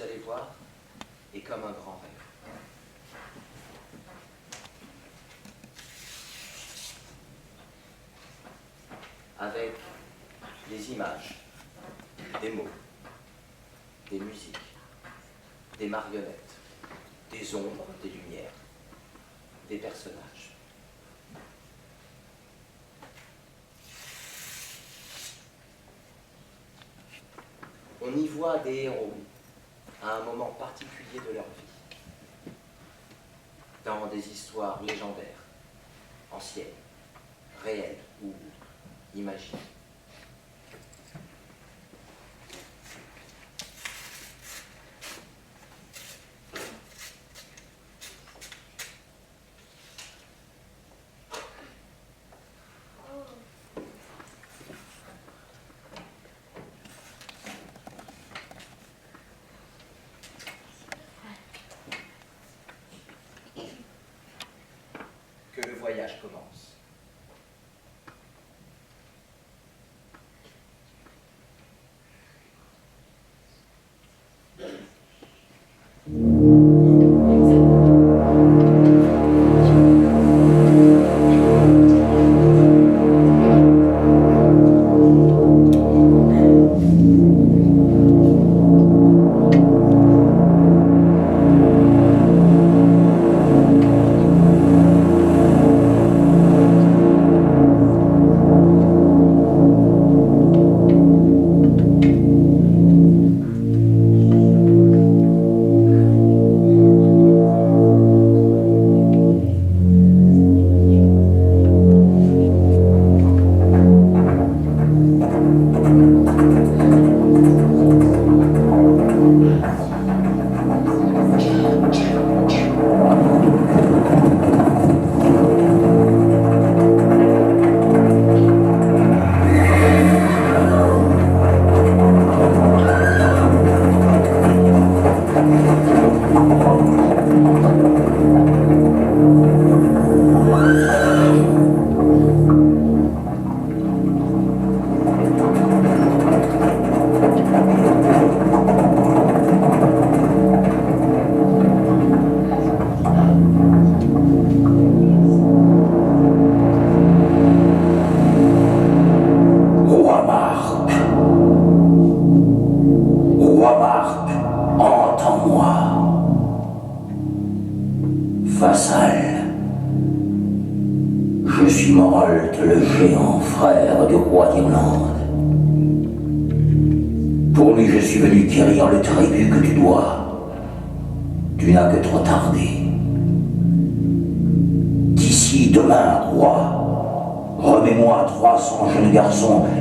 allez voir, est comme un grand rêve. Avec des images, des mots, des musiques, des marionnettes, des ombres, des lumières, des personnages. On y voit des héros à un moment particulier de leur vie, dans des histoires légendaires, anciennes, réelles ou imaginées. Que le voyage commence.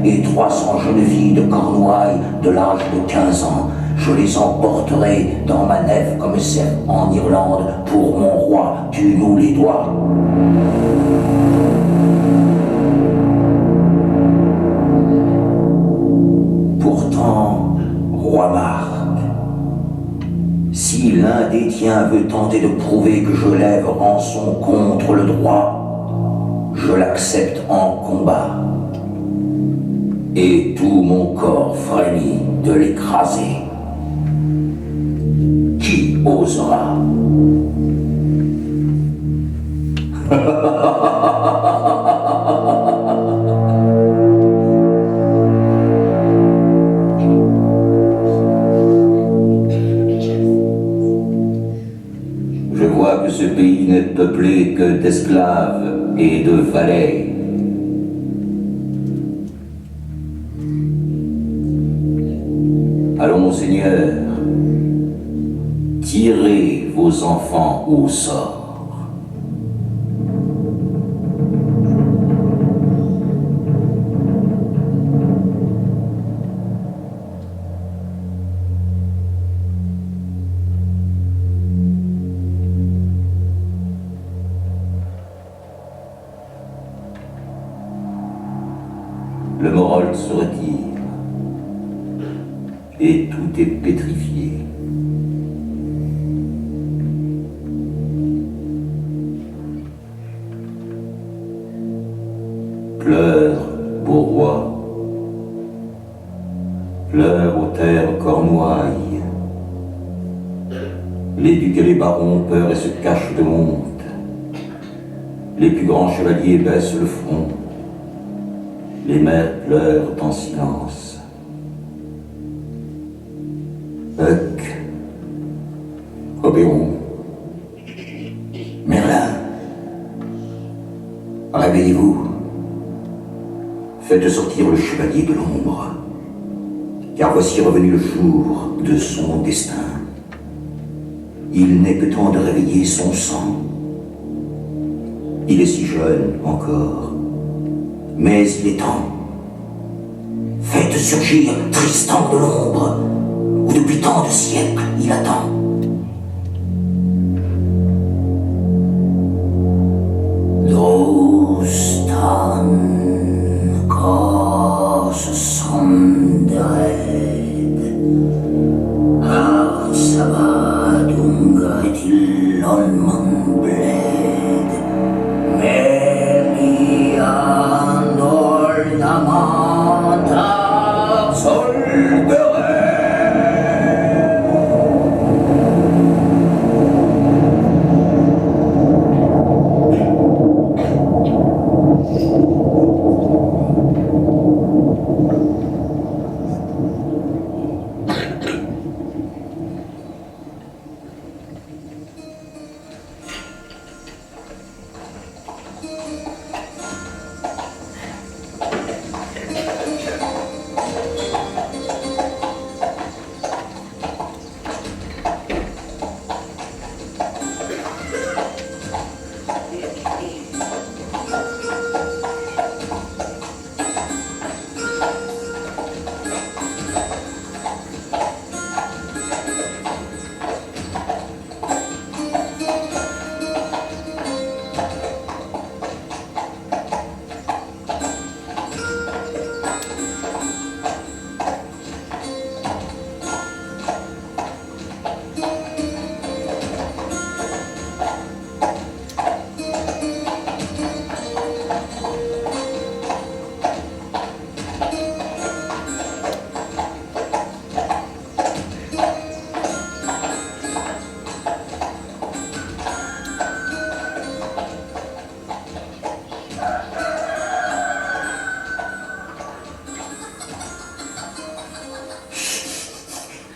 Et 300 jeunes filles de Cornouailles de l'âge de 15 ans, je les emporterai dans ma nef comme celle en Irlande. Pour mon roi, tu nous les dois. Pourtant, roi Marc, si l'un des tiens veut tenter de prouver que je lève rançon contre le droit, je l'accepte en combat. Et tout mon corps frémit de l'écraser. Qui osera? Je vois que ce pays n'est peuplé que d'esclaves et de valets. Allons, Seigneur, tirez vos enfants au sort. Le Morold se retire. Et tout est pétrifié. Pleure, beau roi, pleure aux terres Cornouailles, Les ducs et les barons ont peur et se cachent de honte. Les plus grands chevaliers baissent le front. Les mères pleurent en silence. Puck, Oberon, Merlin, réveillez-vous. Faites sortir le chevalier de l'ombre, car voici revenu le jour de son destin. Il n'est que temps de réveiller son sang. Il est si jeune encore, mais il est temps. Faites surgir Tristan de l'ombre, où depuis tant de siècles il attend. Drostan Kos Sondred Arsabadungatil Olman Bled Melian Ornamanta Solgeret.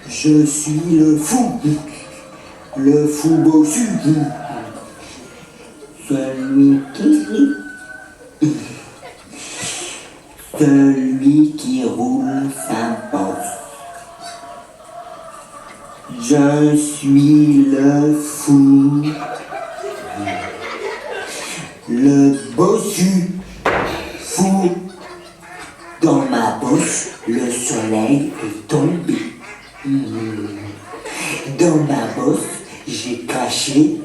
Je suis le fou bossu, celui qui roule sa bosse. Je suis le fou, le bossu, fou. Dans ma bosse, le soleil est tombé. Dans ma bosse, j'ai caché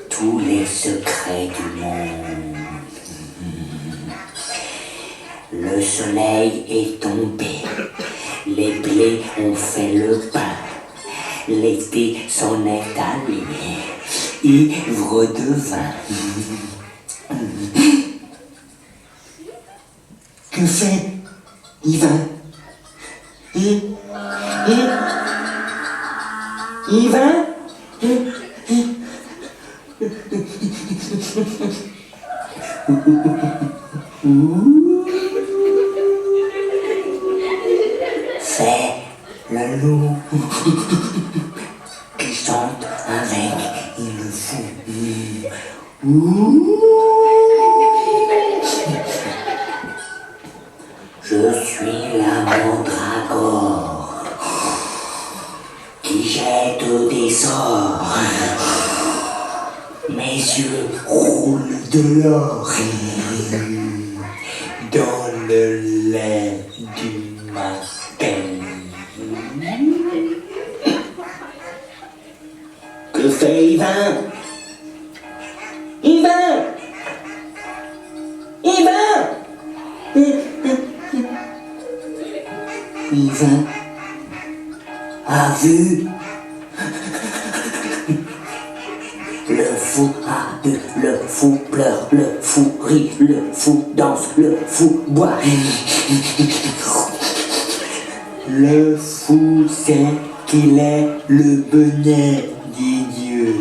tous les secrets du monde. Le soleil est tombé, les blés ont fait le pain, l'été s'en est allé, ivre de vin. Que fait Yvain? Yvain? C'est le loup qui chante avec le fou. Je suis la mandragore qui jette des sorts. Mes yeux roulent de l'or dans le lait du matin. Que fait Yvain? Yvain! Yvain! Yvain a vu le fou hâte, le fou pleure, le fou rit, le fou danse, le fou boit. Le fou s'est qu'il est le bonnet des dieux.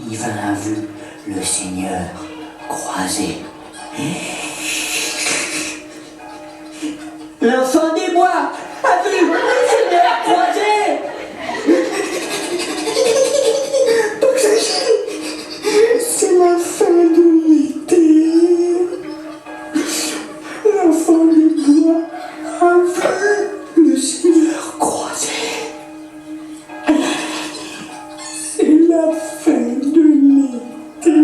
Yvain a vu le Seigneur croisé. L'enfant des bois a vu le Seigneur croisé. C'est la fin de l'été. L'enfant des bois a vu le Seigneur croisé. C'est la fin de l'été.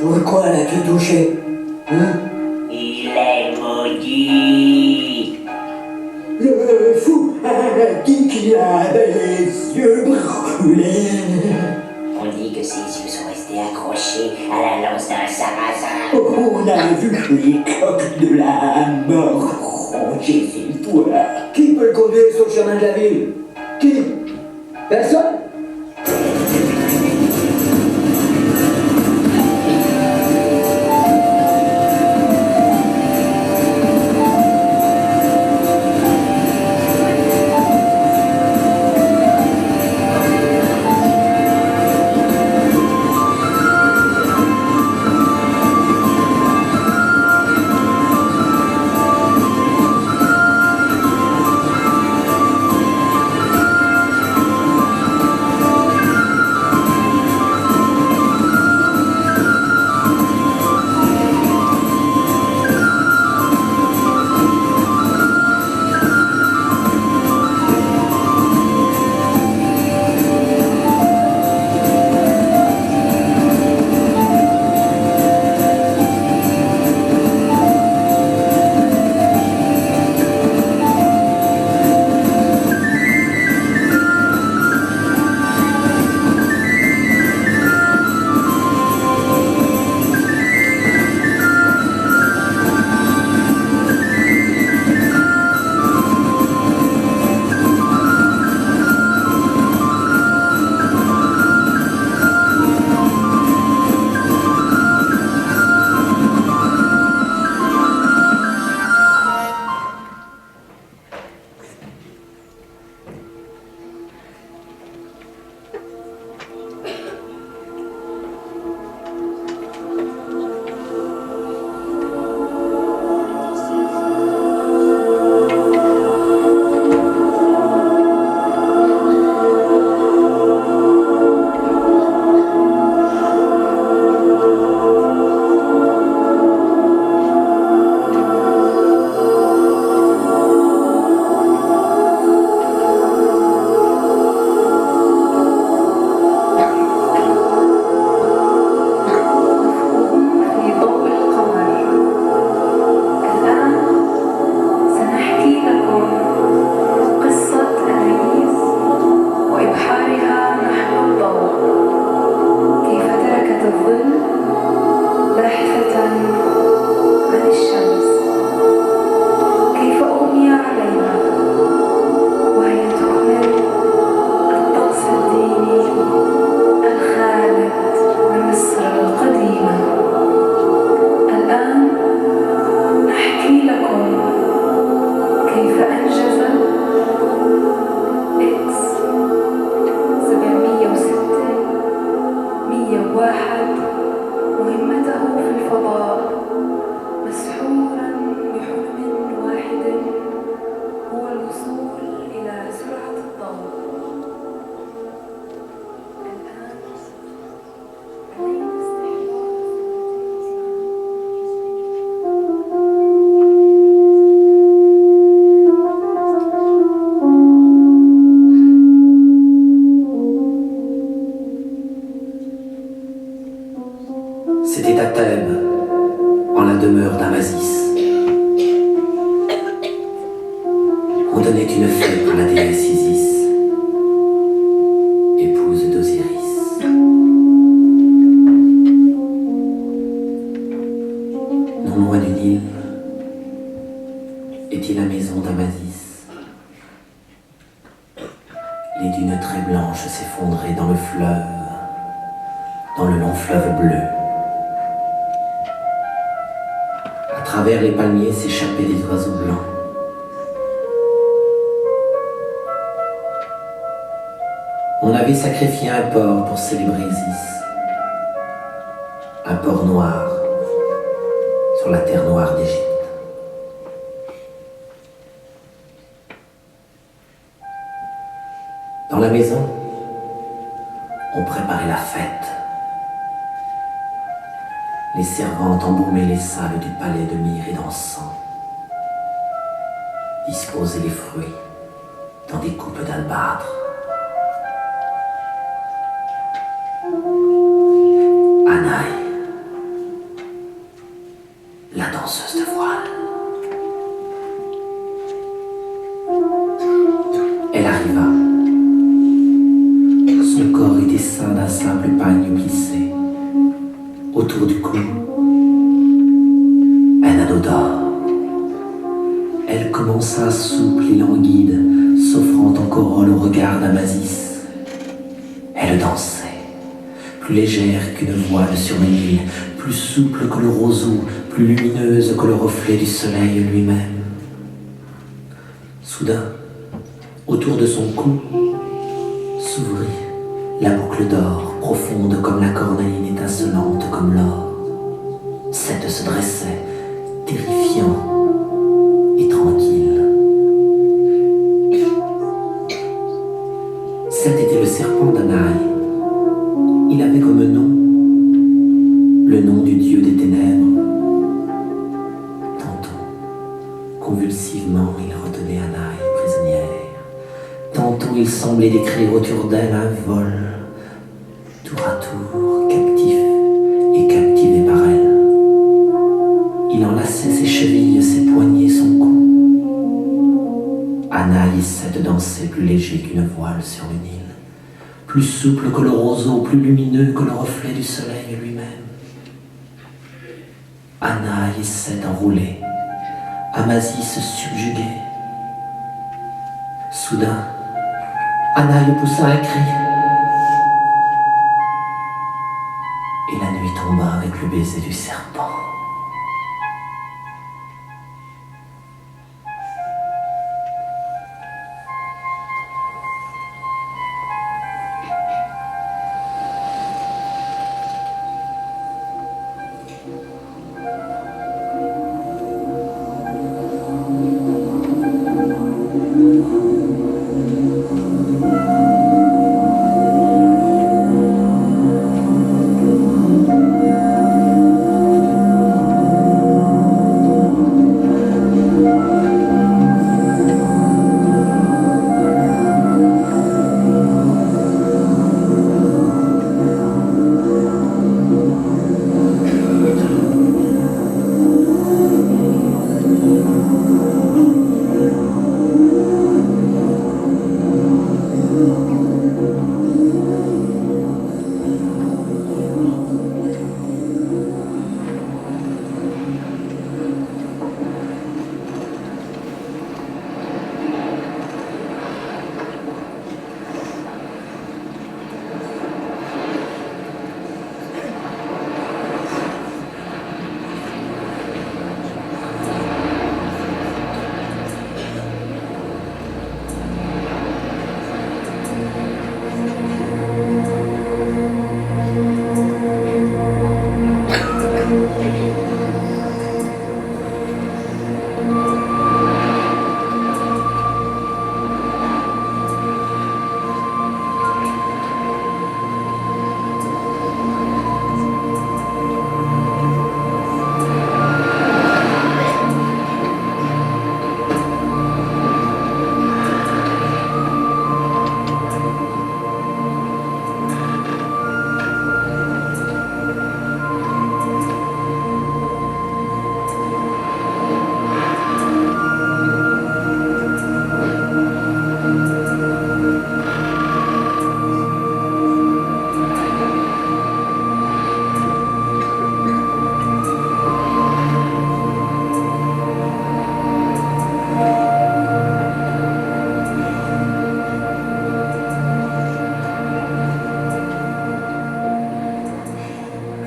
Pourquoi l'as-tu touché? Il est maudit. Le fou a dit qu'il avait les yeux brûlés. On dit que ses yeux sont restés accrochés à la lance d'un sarrasin. On a vu les coques de la mort ronger ses doigts. Qui peut le conduire sur le chemin de la ville? Qui? Personne? Les dunes très blanches s'effondraient dans le fleuve, dans le long fleuve bleu. À travers les palmiers s'échappaient des oiseaux blancs. On avait sacrifié un porc pour célébrer Isis. Un porc noir sur la terre noire d'Égypte. Dans la maison, on préparait la fête. Les servantes embaumaient les salles du palais de myrrhe et d'encens, disposaient les fruits dans des coupes d'albâtre. Anaï, la danseuse de voile. Elle arriva. Son corps était ceint d'un simple pagne plissé. Autour du cou, un anneau d'or. Elle commença souple et languide, s'offrant en Corolles au regard d'Amasis. Elle dansait, plus légère qu'une voile sur le Nil, plus souple que le roseau, plus lumineuse que le reflet du soleil lui-même. Soudain, autour de son cou, s'ouvrit la boucle d'or, profonde comme la cornaline, étincelante comme l'or. Seth se dressait, terrifiant et tranquille. Seth était le serpent d'Anaï. Il avait comme nom le nom du dieu des ténèbres. Tantôt, convulsivement, il retenait Anaï prisonnière. Tantôt, il semblait décrire autour d'elle un vol, tour à tour, captif et captivé par elle. Il enlaçait ses chevilles, ses poignets, son cou. Anaï et Seth dansaient plus léger qu'une voile sur le Nil, plus souple que le roseau, plus lumineux que le reflet du soleil lui-même. Anaï et Seth enroulaient, Amasis se subjuguait. Soudain, Anaï poussa un cri. Et la nuit tomba avec le baiser du serpent.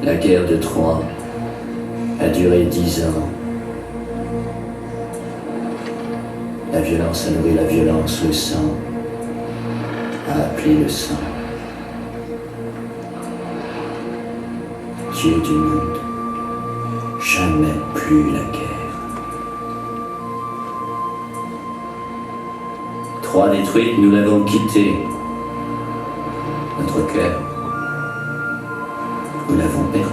La guerre de Troie a duré 10 ans. La violence a nourri la violence, le sang a appelé le sang. Dieu du monde, jamais plus la guerre. Troie détruite, nous l'avons quittée. Notre cœur, nous l'avons perdu.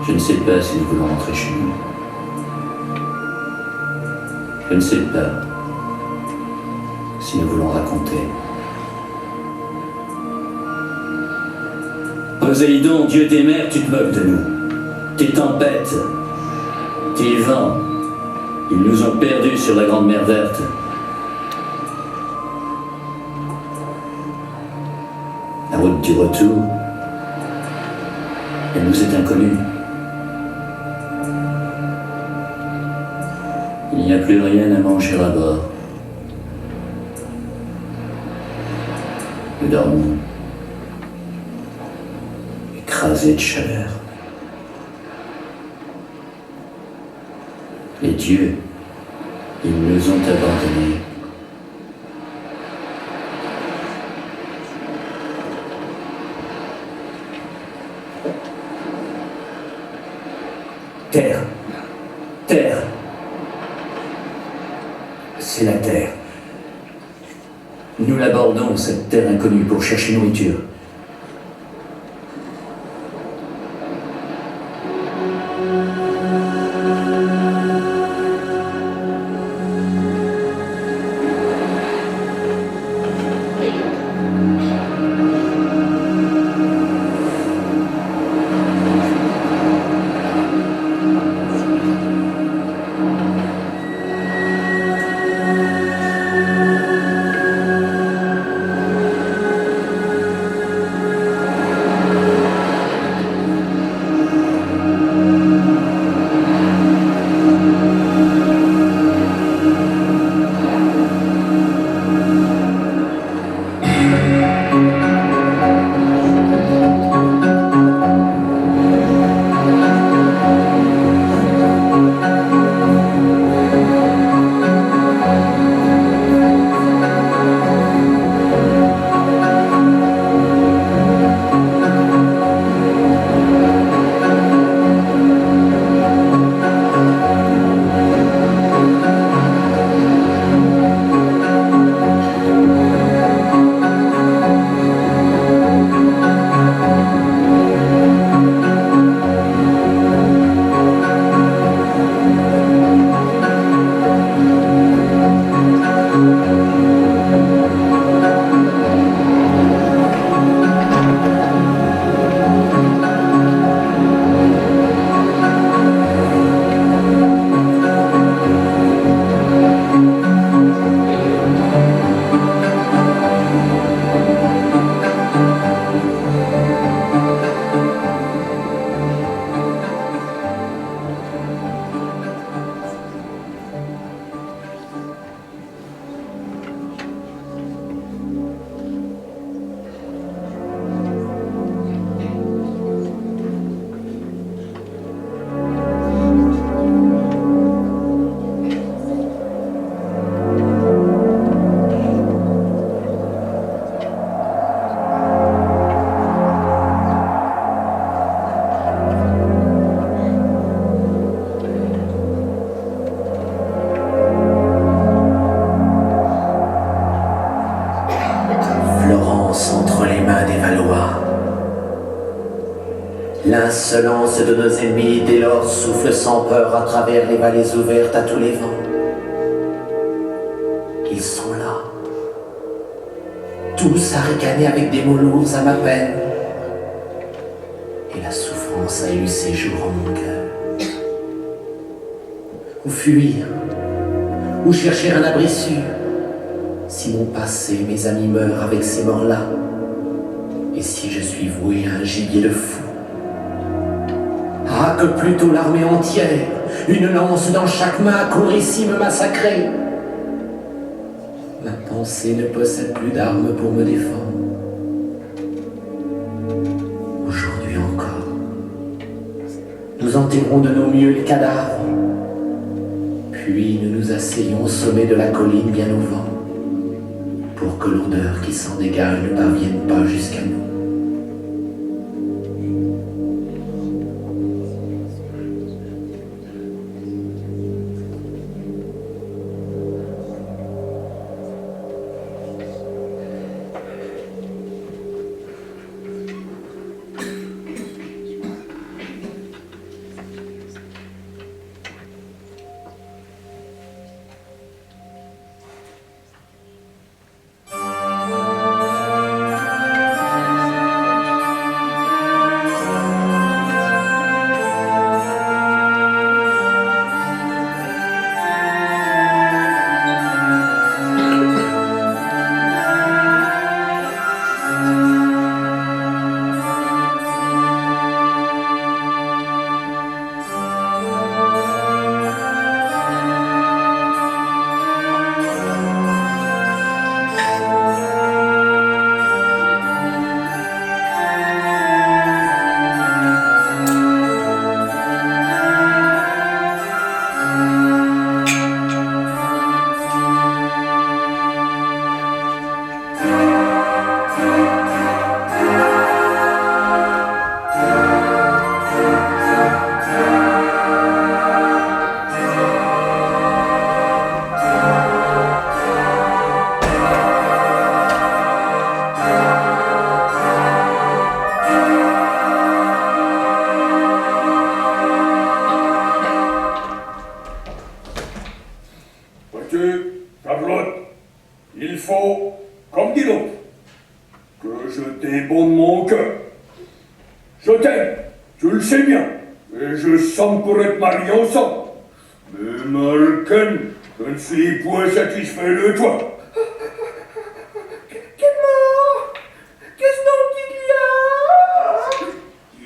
Je ne sais pas si nous voulons rentrer chez nous. Je ne sais pas si nous voulons raconter. Poséidon, dieu des mers, tu te moques de nous. Tes tempêtes, tes vents, ils nous ont perdus sur la grande mer verte. La route du retour, elle nous est inconnue. Il n'y a plus rien à manger à bord. Nous dormons, écrasés de chaleur. Les dieux, ils nous ont abandonnés. Terre. Terre. C'est la terre. Nous l'abordons, cette terre inconnue, pour chercher nourriture. L'insolence de nos ennemis dès lors souffle sans peur à travers les vallées ouvertes à tous les vents. Ils sont là, tous à ricaner avec des mots lourds à ma peine. Et la souffrance a eu séjour en mon cœur. Où fuir? Où chercher un abri sûr? Si mon passé, mes amis meurent avec ces morts-là, et si je suis voué à un gibier de fou? Ah, que plutôt l'armée entière, une lance dans chaque main, court ici me massacrer. Ma pensée ne possède plus d'armes pour me défendre. Nous enterrons de nos mieux les cadavres. Puis nous nous asseyons au sommet de la colline bien au vent, pour que l'odeur qui s'en dégage ne parvienne pas jusqu'à nous. Ensemble. Mais Malken, je ne suis point satisfait de toi. Qu'est-ce donc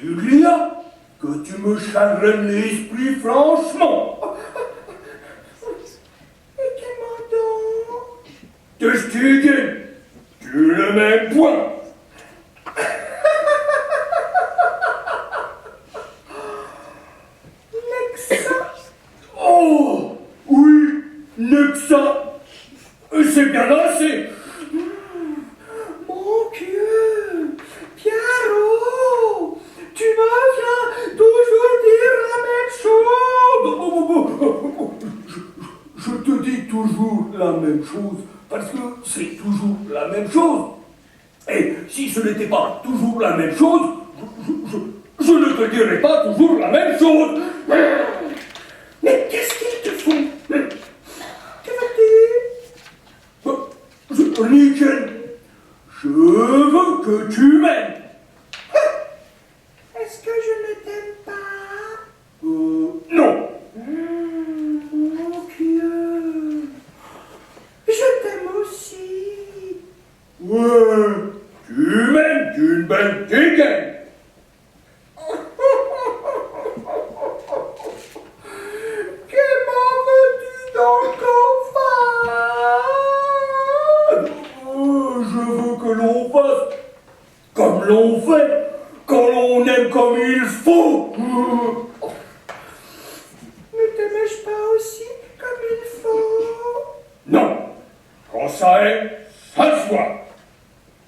Il y a que tu me chagrines l'esprit franchement. Et comment donc? De Stigen, tu le mets point. Oh, oui, Nexa, c'est bien assez. Mon Dieu, Pierrot, tu me viens toujours dire la même chose. Je te dis toujours la même chose, parce que c'est toujours la même chose. Et si ce n'était pas toujours la même chose, je ne te dirais pas toujours la même chose. Mais qu'est-ce qu'ils te font? Que veux-tu? Nickel, je veux que tu m'aimes. Est-ce que je ne t'aime pas? Non. Mon Dieu, je t'aime aussi. Ouais, tu m'aimes d'une belle dégaine. Comme l'on fait, quand l'on aime comme il faut. Ne t'aimais-je pas aussi comme il faut? Non, quand ça est, ça se voit.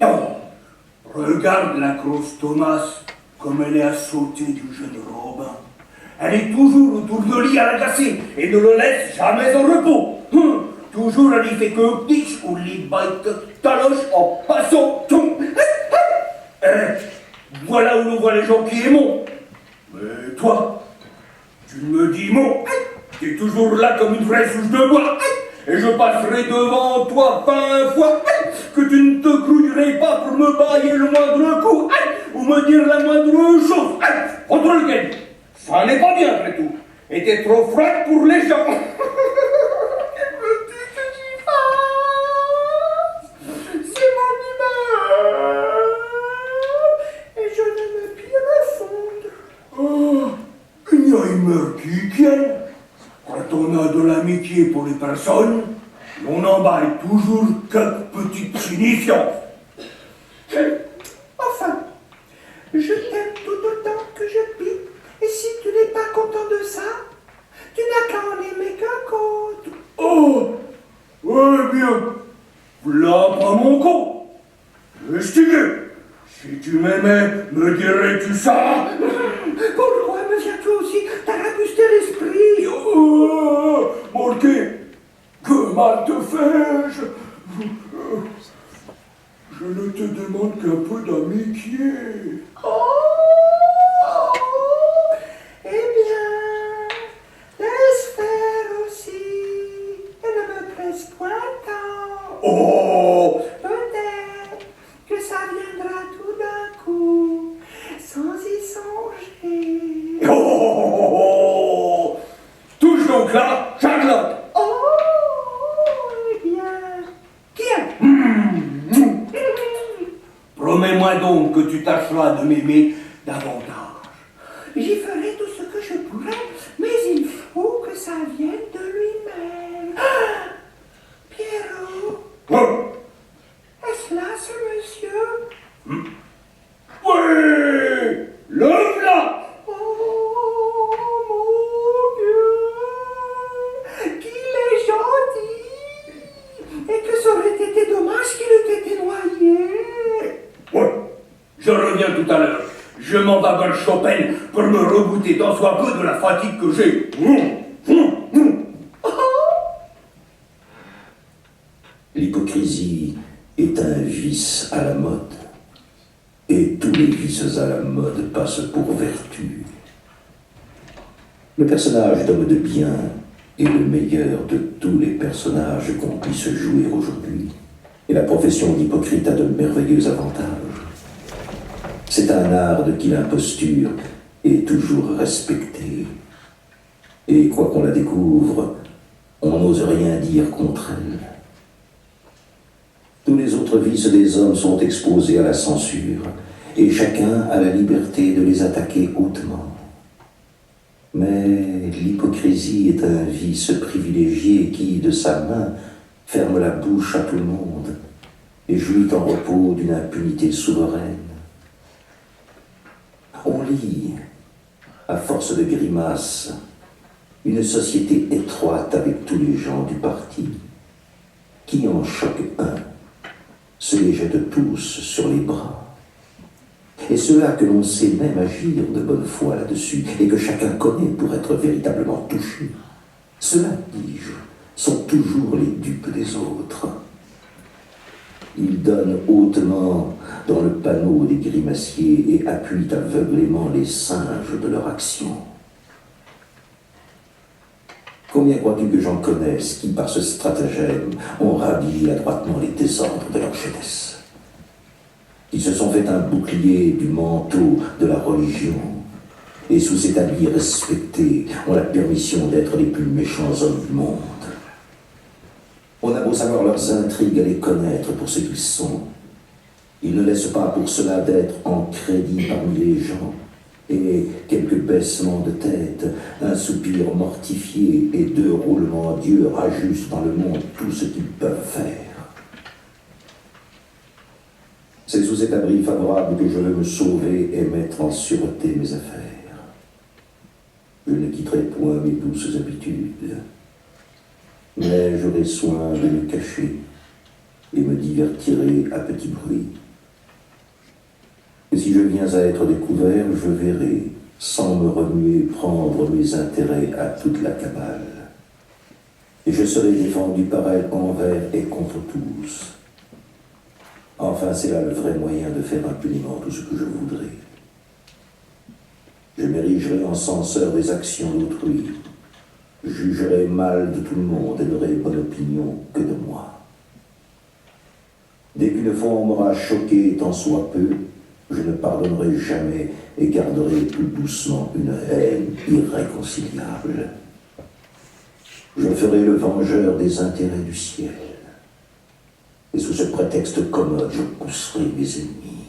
Non, regarde la grosse Thomas, comme elle est à sauter du jeune Robin. Elle est toujours autour de lui à l'agacer et ne le laisse jamais en repos. Toujours elle y fait que pitch ou lui bite taloche en passant tout. Voilà où l'on voit les gens qui aiment. Mais toi, tu me dis mot, tu es toujours là comme une vraie souche de bois. Et je passerai devant toi 20 fois que tu ne te grouillerais pas pour me bailler le moindre coup ou me dire la moindre chose. Contre lequel, ça n'est pas bien après tout. Et t'es trop froide pour les gens. Quand on a de l'amitié pour les personnes, on emballe toujours quelques petites signifiances. Enfin, je t'aime tout autant que je vis, et si tu n'es pas content de ça? Tu n'as qu'à en aimer qu'un compte. Oh, ouais, bien. V'là pas mon con. Estimé. Si tu m'aimais, me dirais-tu ça? Pourquoi, monsieur, toi aussi, t'as rabusté l'esprit? Oh, Molké, que mal te fais-je? Je ne te demande qu'un peu d'amitié. Oh, eh bien, laisse faire aussi, et ne me presse point tant. Oh, Peut-être que ça viendra tout d'un coup, sans y songer. oh, oh, oh, oh. Touche donc là, Charlotte. Oh, eh bien, tiens. Promets-moi donc que tu tâcheras de m'aimer davantage. J'y ferai tout ce que je pourrai, mais il faut que ça vienne de lui-même. Ah, Pierrot, Oh, est-ce là ce monsieur? oui, le voilà. Oh, mon Dieu, qu'il est gentil, et que ça aurait été dommage qu'il eût été noyé. Ouais, je reviens tout à l'heure. Je m'en vais vers Chopin pour me rebooter tant soit peu de la fatigue que j'ai. L'hypocrisie est un vice à la mode. Et tous les vices à la mode passent pour vertu. Le personnage d'homme de bien est le meilleur de tous les personnages qu'on puisse jouer aujourd'hui. Et la profession d'hypocrite a de merveilleux avantages. C'est un art de qui l'imposture est toujours respectée. Et quoi qu'on la découvre, on n'ose rien dire contre elle. Tous les autres vices des hommes sont exposés à la censure, et chacun a la liberté de les attaquer hautement. Mais l'hypocrisie est un vice privilégié qui, de sa main, ferme la bouche à tout le monde et jouit en repos d'une impunité souveraine. On lit, à force de grimaces, une société étroite avec tous les gens du parti, qui en choque un, se les jette tous sur les bras. Et ceux-là que l'on sait même agir de bonne foi là-dessus, et que chacun connaît pour être véritablement touché, ceux-là, dis-je, sont toujours les dupes des autres. Ils donnent hautement dans le panneau des grimaciers et appuient aveuglément les singes de leur action. Combien crois-tu que j'en connaisse qui, par ce stratagème, ont rhabillé adroitement les désordres de leur jeunesse, qui se sont fait un bouclier du manteau de la religion, et sous cet habit respecté ont la permission d'être les plus méchants hommes du monde. On a beau savoir leurs intrigues et les connaître pour ce qu'ils sont, ils ne laissent pas pour cela d'être en crédit parmi les gens, et quelques baissements de tête, un soupir mortifié et 2 roulements d'yeux ajustent dans le monde tout ce qu'ils peuvent faire. C'est sous cet abri favorable que je veux me sauver et mettre en sûreté mes affaires. Je ne quitterai point mes douces habitudes, mais j'aurai soin de me cacher et me divertirai à petit bruit. Et si je viens à être découvert, je verrai, sans me remuer, prendre mes intérêts à toute la cabale. Et je serai défendu par elle envers et contre tous. Enfin, c'est là le vrai moyen de faire impunément tout ce que je voudrais. Je m'érigerai en censeur des actions d'autrui. Jugerai mal de tout le monde et n'aurai bonne opinion que de moi. Dès qu'une fois on m'aura choqué tant soit peu, je ne pardonnerai jamais et garderai plus doucement une haine irréconciliable. Je ferai le vengeur des intérêts du ciel. Et sous ce prétexte commode, je pousserai mes ennemis.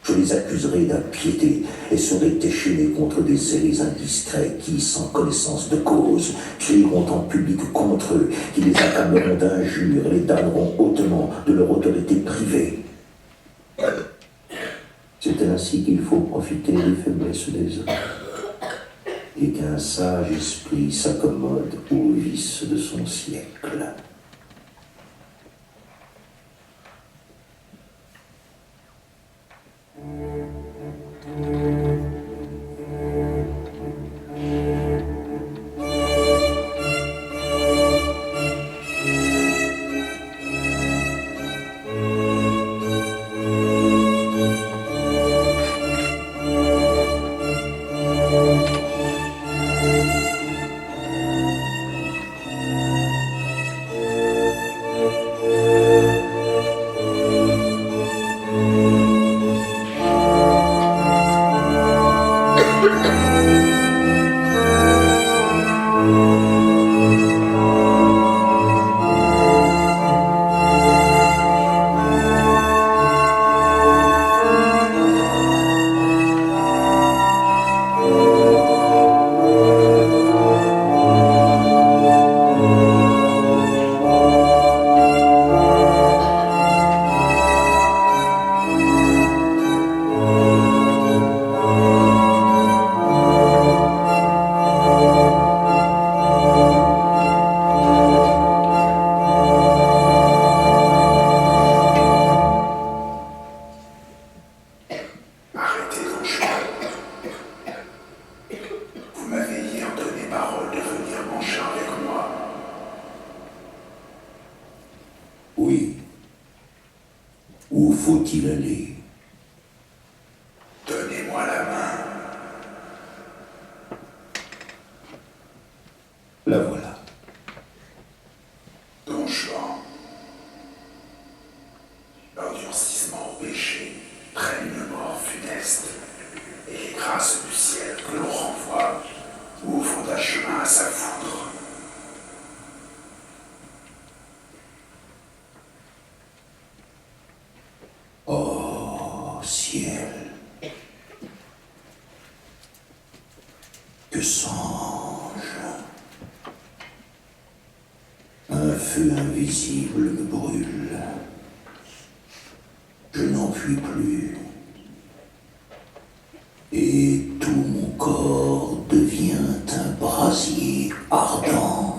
Je les accuserai d'impiété et serai déchaîné contre des zélés indiscrets qui, sans connaissance de cause, crieront en public contre eux, qui les accableront d'injures et les damneront hautement de leur autorité privée. C'est ainsi qu'il faut profiter des faiblesses des hommes. et qu'un sage esprit s'accommode aux vices de son siècle. Oui. Où faut-il aller? Donnez-moi la main. La voilà. Don Juan, l'endurcissement au péché traîne une mort funeste, et les grâces du ciel que l'on renvoie ouvrent un chemin à sa foudre. Oh, ciel, que songe. Un feu invisible me brûle. Je n'en puis plus. Et tout mon corps devient un brasier ardent.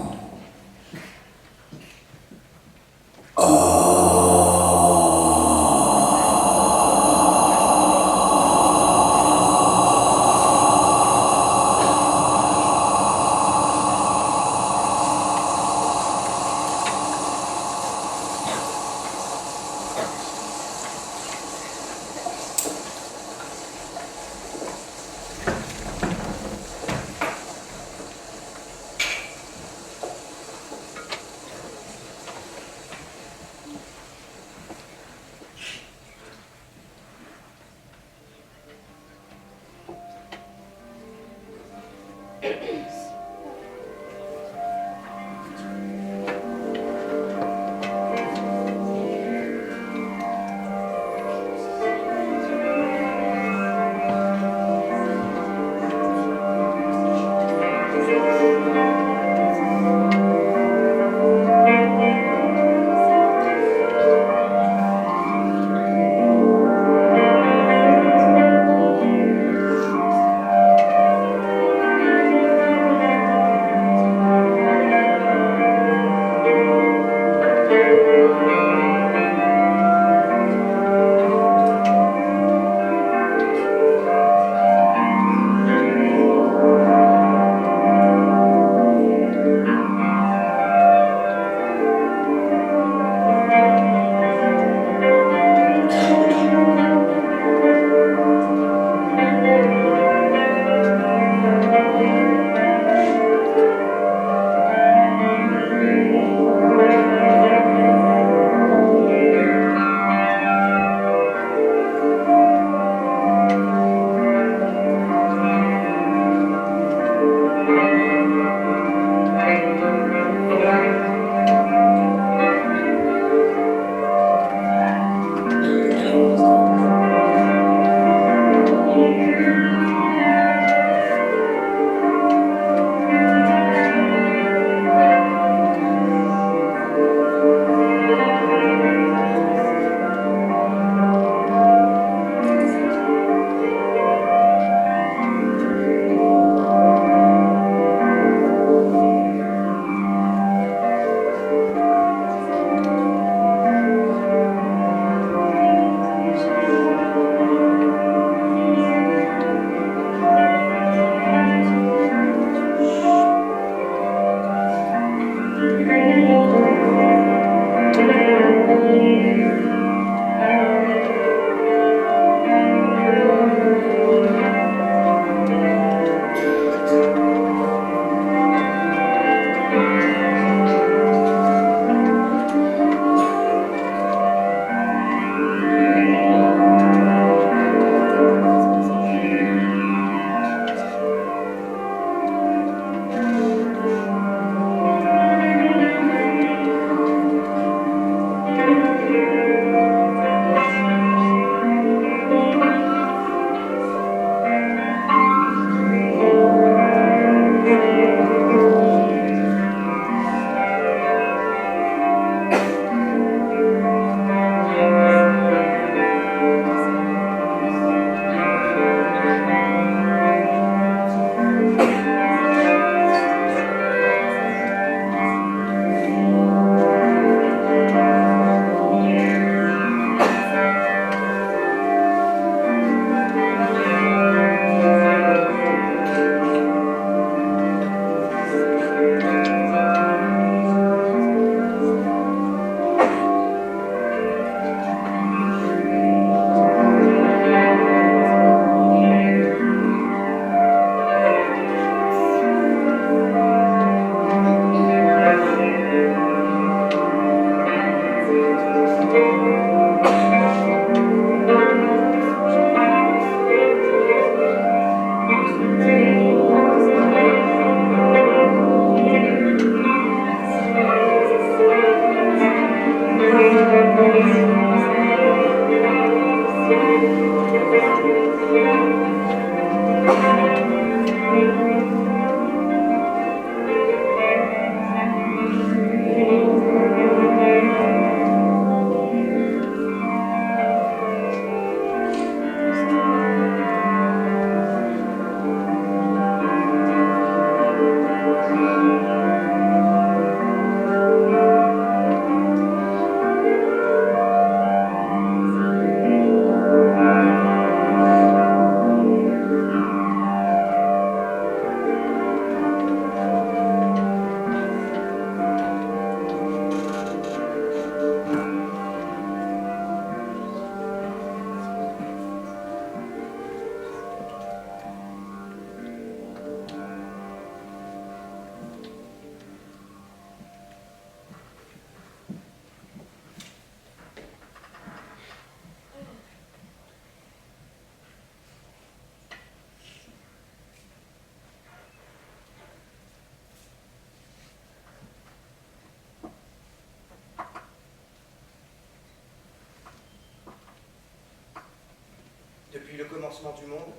Depuis le commencement du monde,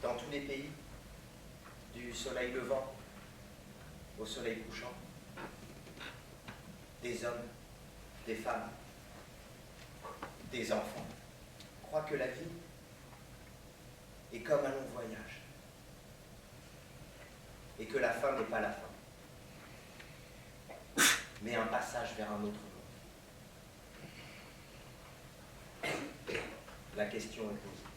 dans tous les pays, du soleil levant au soleil couchant, des hommes, des femmes, des enfants croient que la vie est comme un long voyage et que la fin n'est pas la fin, mais un passage vers un autre monde. La question est posée.